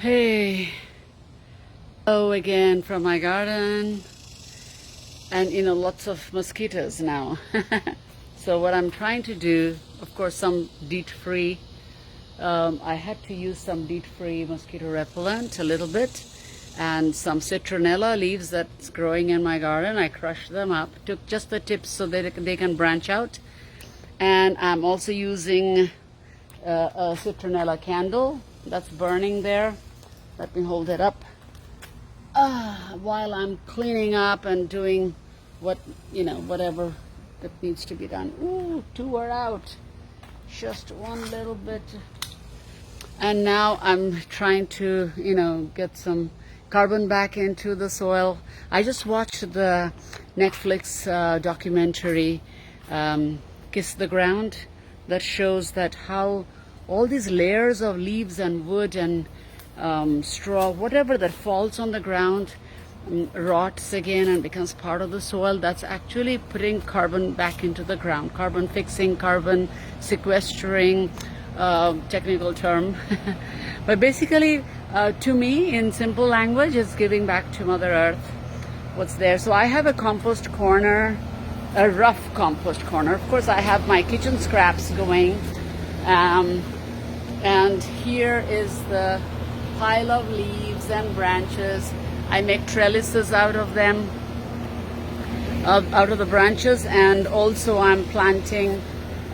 Hey, hello again from my garden, and lots of mosquitoes now. So what I'm trying to do, of course, some DEET-free. I had to use some DEET-free mosquito repellent a little bit, and some citronella leaves that's growing in my garden. I crushed them up, took just the tips so that they can branch out, and I'm also using a citronella candle that's burning there. Let me hold it up while I'm cleaning up and doing whatever that needs to be done. Ooh, two are out. Just one little bit. And now I'm trying to, get some carbon back into the soil. I just watched the Netflix documentary, Kiss the Ground, that shows that how all these layers of leaves and wood and straw, whatever that falls on the ground, rots again and becomes part of the soil. That's actually putting carbon back into the ground, carbon fixing, carbon sequestering, technical term. But basically, to me, in simple language, it's giving back to Mother Earth what's there. So I have a compost corner, a rough compost corner. Of course, I have my kitchen scraps going, and here is the pile of leaves and branches. I make trellises out of them, out of the branches, and also I'm planting,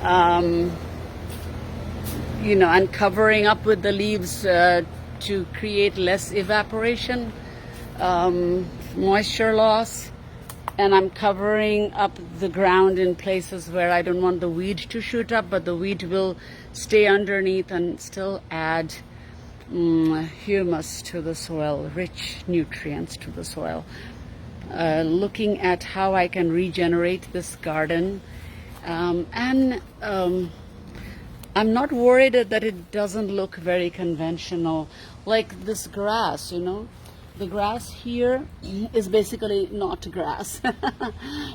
and covering up with the leaves to create less evaporation, moisture loss, and I'm covering up the ground in places where I don't want the weed to shoot up, but the weed will stay underneath and still add humus to the soil, rich nutrients to the soil. Looking at how I can regenerate this garden, and I'm not worried that it doesn't look very conventional, like this grass. The grass here is basically not grass.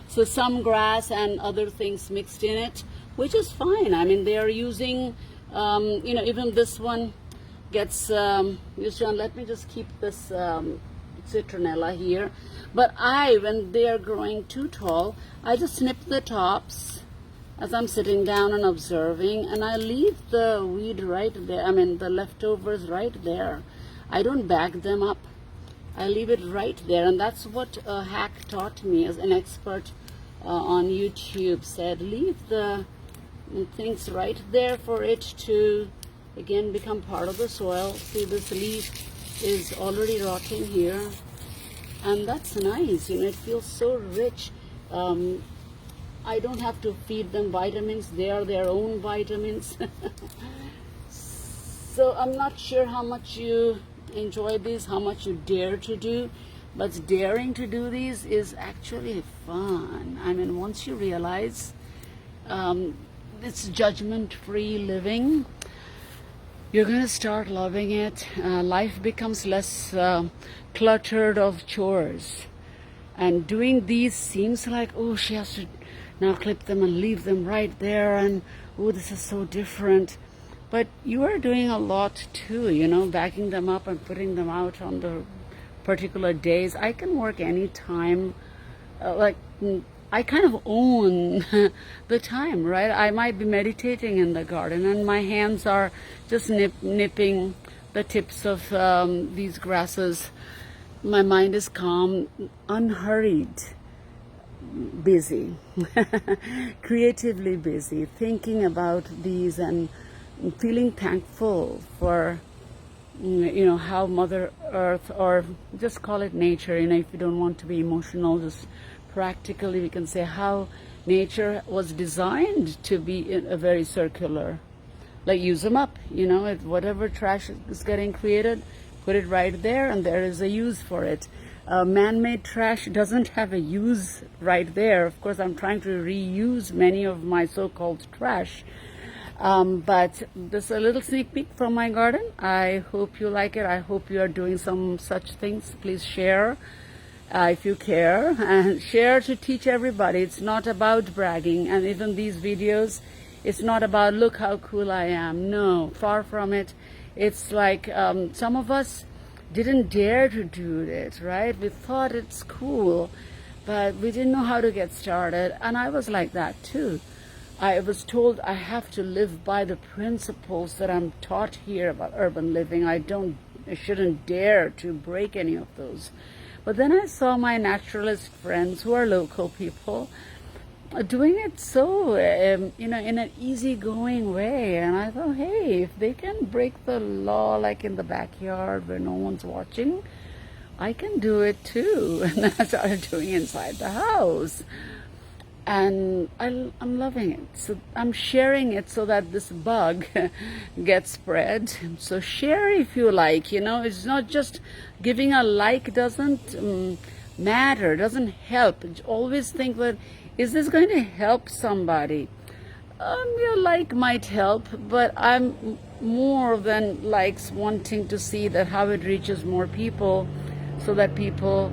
So some grass and other things mixed in it, which is fine. I mean, they are using, even this one gets used to. And let me just keep this citronella here. But when they are growing too tall, I just snip the tops as I'm sitting down and observing, and I leave the weed right there. I mean, the leftovers right there. I don't bag them up. I leave it right there, and that's what a hack taught me as an expert on YouTube said. Leave the things right there for it to again become part of the soil. See, this leaf is already rotting here, and that's nice. It feels so rich. I don't have to feed them vitamins. They are their own vitamins. So I'm not sure how much you enjoy these, how much you dare to do, but daring to do these is actually fun. I mean, once you realize it's judgment-free living, you're going to start loving it. Life becomes less cluttered of chores. And doing these seems like, oh, she has to now clip them and leave them right there, and oh, this is so different. But you are doing a lot too, backing them up and putting them out on the particular days. I can work anytime. I kind of own the time, right? I might be meditating in the garden and my hands are just nipping the tips of these grasses. My mind is calm, unhurried, busy, creatively busy, thinking about these and feeling thankful for how Mother Earth, or just call it nature, if you don't want to be emotional, just practically we can say how nature was designed to be a very circular. Like, use them up, whatever trash is getting created, put it right there, and there is a use for it. Man-made trash doesn't have a use right there. Of course, I'm trying to reuse many of my so-called trash. But this is a little sneak peek from my garden. I hope you like it. I hope you are doing some such things. Please share if you care, and share to teach everybody. It's not about bragging, and even these videos, it's not about look how cool I am. No, far from it. It's like some of us didn't dare to do it, right? We thought it's cool, but we didn't know how to get started. And I was like that too. I was told I have to live by the principles that I'm taught here about urban living. I shouldn't dare to break any of those. But then I saw my naturalist friends who are local people doing it so, in an easygoing way. And I thought, hey, if they can break the law like in the backyard where no one's watching, I can do it too. And then I started doing it inside the house. And I'm loving it. So I'm sharing it so that this bug gets spread. So share if you like. It's not just giving a like doesn't matter, doesn't help. Always think that, is this going to help somebody? Your like might help, but I'm more than likes wanting to see that how it reaches more people, so that people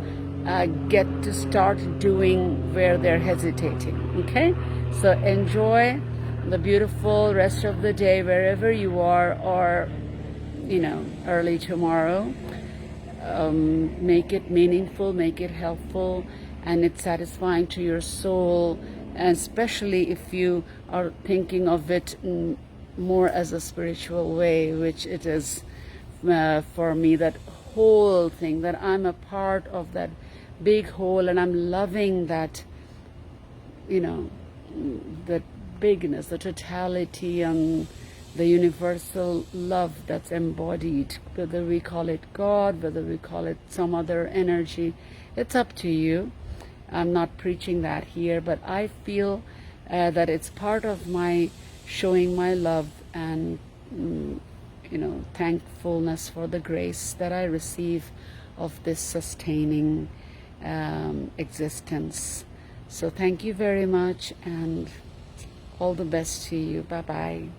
get to start doing where they're hesitating. Okay, so enjoy the beautiful rest of the day wherever you are, or early tomorrow. Make it meaningful, make it helpful, and it's satisfying to your soul, and especially if you are thinking of it more as a spiritual way, which it is for me. That whole thing, that I'm a part of that big whole, and I'm loving that, the bigness, the totality, and the universal love that's embodied, whether we call it God, whether we call it some other energy, it's up to you. I'm not preaching that here, but I feel that it's part of my showing my love and thankfulness for the grace that I receive of this sustaining existence. So thank you very much, and all the best to you. Bye bye.